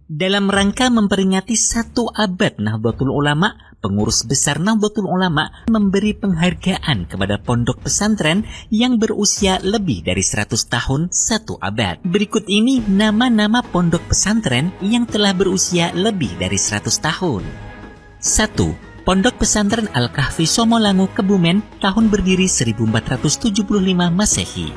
Dalam rangka memperingati 1 abad Nahdlatul Ulama, pengurus besar Nahdlatul Ulama memberi penghargaan kepada pondok pesantren yang berusia lebih dari 100 tahun 1 abad. Berikut ini nama-nama pondok pesantren yang telah berusia lebih dari 100 tahun. 1. Pondok Pesantren Al-Kahfi Somolangu Kebumen, tahun berdiri 1475 Masehi.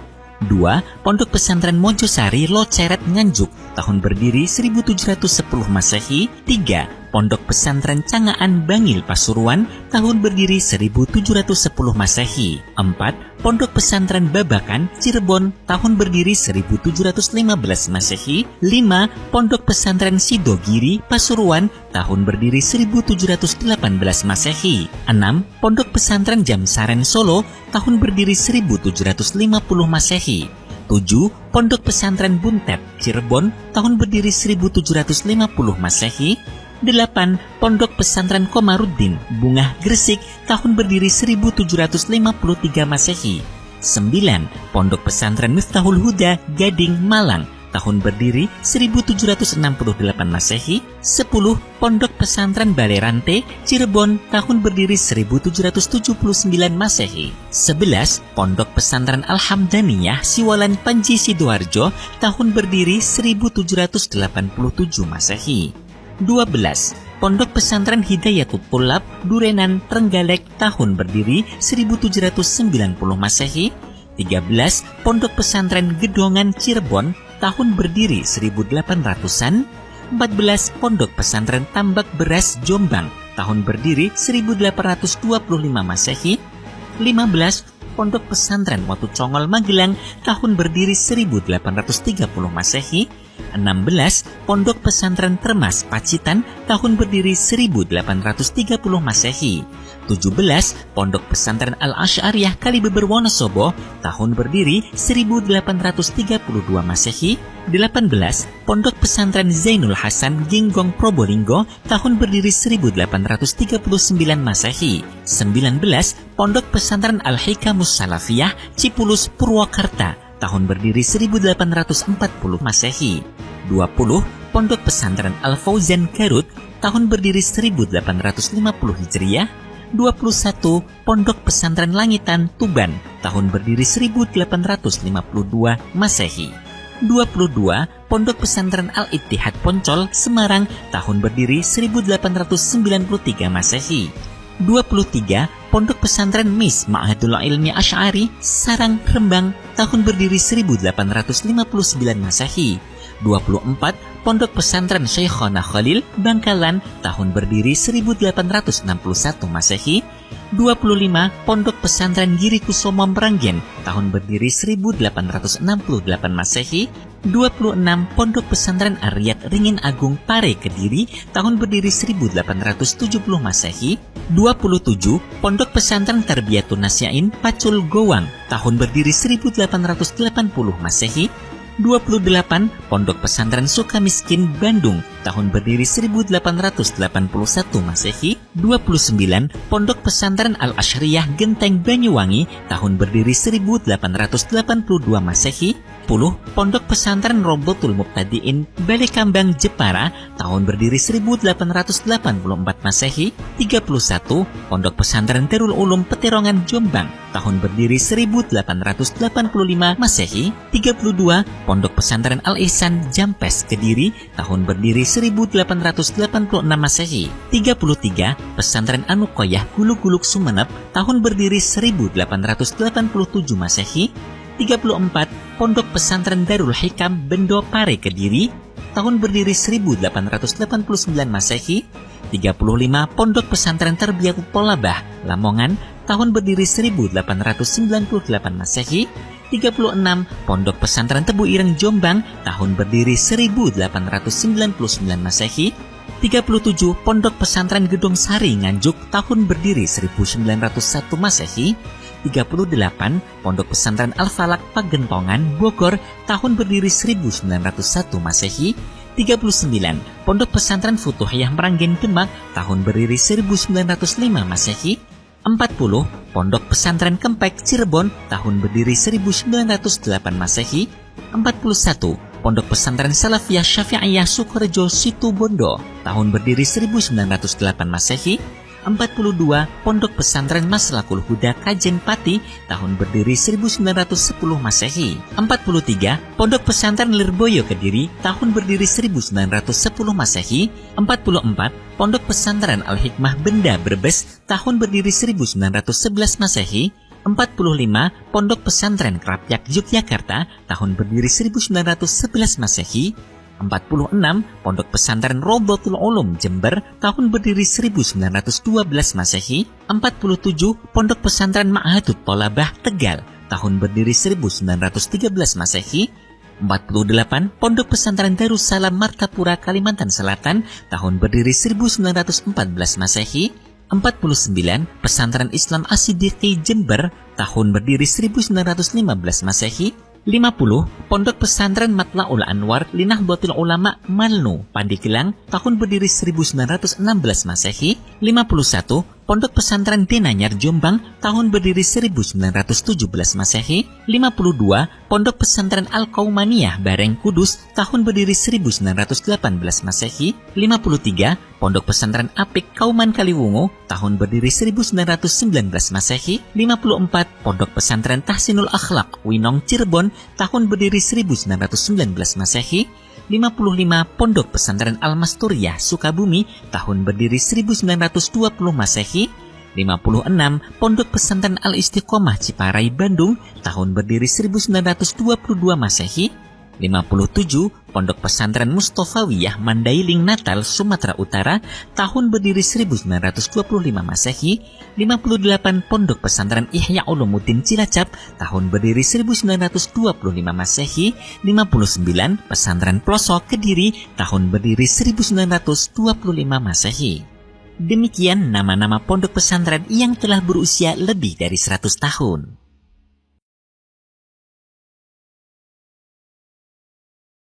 2. Pondok Pesantren Mojosari Loceret Nganjuk, tahun berdiri 1710 Masehi. 3. Pondok Pesantren Cangaan Bangil Pasuruan, tahun berdiri 1710 Masehi. 4. Pondok Pesantren Babakan Cirebon, tahun berdiri 1715 Masehi. 5. Pondok Pesantren Sidogiri Pasuruan, tahun berdiri 1718 Masehi. 6. Pondok Pesantren Jamsaren Solo, tahun berdiri 1750 Masehi. 7. Pondok Pesantren Buntet Cirebon, tahun berdiri 1750 Masehi. 8. Pondok Pesantren Komaruddin Bungah Gresik, tahun berdiri 1753 Masehi. 9. Pondok Pesantren Miftahul Huda Gading Malang, tahun berdiri 1768 Masehi. 10. Pondok Pesantren Balerante Cirebon, tahun berdiri 1779 Masehi. 11. Pondok Pesantren Alhamdaniyah Siwalan Panji Sidoarjo, tahun berdiri 1787 Masehi. 12. Pondok Pesantren Hidayatul Thulab Durenan Trenggalek, tahun berdiri 1790 Masehi. 13. Pondok Pesantren Gedongan Cirebon, tahun berdiri 1800-an. 14. Pondok Pesantren Tambak Beras Jombang, tahun berdiri 1825 Masehi. 15. Pondok Pesantren Watu Congol Magelang, tahun berdiri 1830 Masehi. 16. Pondok Pesantren Termas Pacitan, tahun berdiri 1830 Masehi. 17. Pondok Pesantren Al-Asy'ariyah Kalibeber Wonosobo, tahun berdiri 1832 Masehi. 18. Pondok Pesantren Zainul Hasan Ginggong Probolinggo, tahun berdiri 1839 Masehi. 19. Pondok Pesantren Al-Hikamus Salafiyah Cipulus Purwakarta, tahun berdiri 1840 Masehi. 20. Pondok Pesantren Al-Fauzan Garut, tahun berdiri 1850 Hijriah. 21. Pondok Pesantren Langitan Tuban, tahun berdiri 1852 Masehi. 22. Pondok Pesantren Al-Ittihad Poncol Semarang, tahun berdiri 1893 Masehi. 23. Pondok Pesantren Mis Ma'hadul Ilmi Asy'ari Sarang Rembang, tahun berdiri 1859 Masehi. 24. Pondok Pesantren Syekhona Khalil Bangkalan, tahun berdiri 1861 Masehi. 25. Pondok Pesantren Giri Kusomo Meranggen, tahun berdiri 1868 Masehi. 26. Pondok Pesantren Aryat Ringin Agung Pare Kediri, tahun berdiri 1870 Masehi. 27. Pondok Pesantren Tarbiyatun Nasyain Pacul Gowang, tahun berdiri 1880 Masehi. 28. Pondok Pesantren Sukamiskin Bandung, tahun berdiri 1881 Masehi. 29. Pondok Pesantren Al-Asyriyah Genteng Banyuwangi, tahun berdiri 1882 Masehi. 10. Pondok Pesantren Robotul Muqtadiin Balekambang Jepara, tahun berdiri 1884 Masehi. 31. Pondok Pesantren Darul Ulum Peterongan Jombang, tahun berdiri 1885 Masehi. 32. Pondok Pesantren Al-Ihsan Jampes Kediri, tahun berdiri 1886 Masehi. 33. Pesantren Anuqoyah Gulug-Gulug Sumeneb, tahun berdiri 1887 Masehi. 34. Pondok Pesantren Darul Hikam Bendo Pare Kediri, tahun berdiri 1889 Masehi. 35. Pondok Pesantren Terbiyatul Tolabah Lamongan, tahun berdiri 1898 Masehi. 36. Pondok Pesantren Tebu Ireng Jombang, tahun berdiri 1899 Masehi. 37. Pondok Pesantren Gedong Sari Nganjuk, tahun berdiri 1901 Masehi. 38. Pondok Pesantren Al-Falak Pagentongan Bogor, tahun berdiri 1901 Masehi. 39. Pondok Pesantren Futuhiyah Meranggen Demak, tahun berdiri 1905 Masehi. 40. Pondok Pesantren Kempek Cirebon, tahun berdiri 1908 Masehi. 41. Pondok Pesantren Salafiyah Syafi'iyah Sukorejo Situbondo, tahun berdiri 1908 Masehi. 42. Pondok Pesantren Maslakul Huda Kajen Pati, tahun berdiri 1910 Masehi. 43. Pondok Pesantren Lirboyo Kediri, tahun berdiri 1910 Masehi. 44. Pondok Pesantren Al-Hikmah Benda Brebes, tahun berdiri 1911 Masehi. 45. Pondok Pesantren Krapyak Yogyakarta, tahun berdiri 1911 Masehi. 46. Pondok Pesantren Rodotul Ulum Jember, tahun berdiri 1912 Masehi. 47. Pondok Pesantren Ma'hadut Tolabah Tegal, tahun berdiri 1913 Masehi. 48. Pondok Pesantren Darussalam Martapura Kalimantan Selatan, tahun berdiri 1914 Masehi. 49. Pesantren Islam As-Siddiqi Jember, tahun berdiri 1915 Masehi. 50. Pondok Pesantren Matla'ul Anwar Linahdlatul Ulama Malnu Pandeglang, tahun berdiri 1916 Masehi. 51. Pondok Pesantren Denanyar Jombang, tahun berdiri 1917 Masehi. 52. Pondok Pesantren Al-Qaumaniyah Bareng Kudus, tahun berdiri 1918 Masehi. 53. Pondok Pesantren Apik Kauman Kaliwungu, tahun berdiri 1919 Masehi. 54. Pondok Pesantren Tahsinul Akhlak Winong Cirebon, tahun berdiri 1919 Masehi. 55. Pondok Pesantren Al-Masturiyah Sukabumi, tahun berdiri 1920 Masehi. 56. Pondok Pesantren Al-Istiqomah Ciparai Bandung, tahun berdiri 1922 Masehi. 57. Pondok Pesantren Mustofawiyah Mandailing Natal Sumatera Utara, tahun berdiri 1925 Masehi. 58. Pondok Pesantren Ihya Ulumuddin Cilacap, tahun berdiri 1925 Masehi. 59. Pesantren Pelosok Kediri, tahun berdiri 1925 Masehi. Demikian nama-nama pondok pesantren yang telah berusia lebih dari 100 tahun.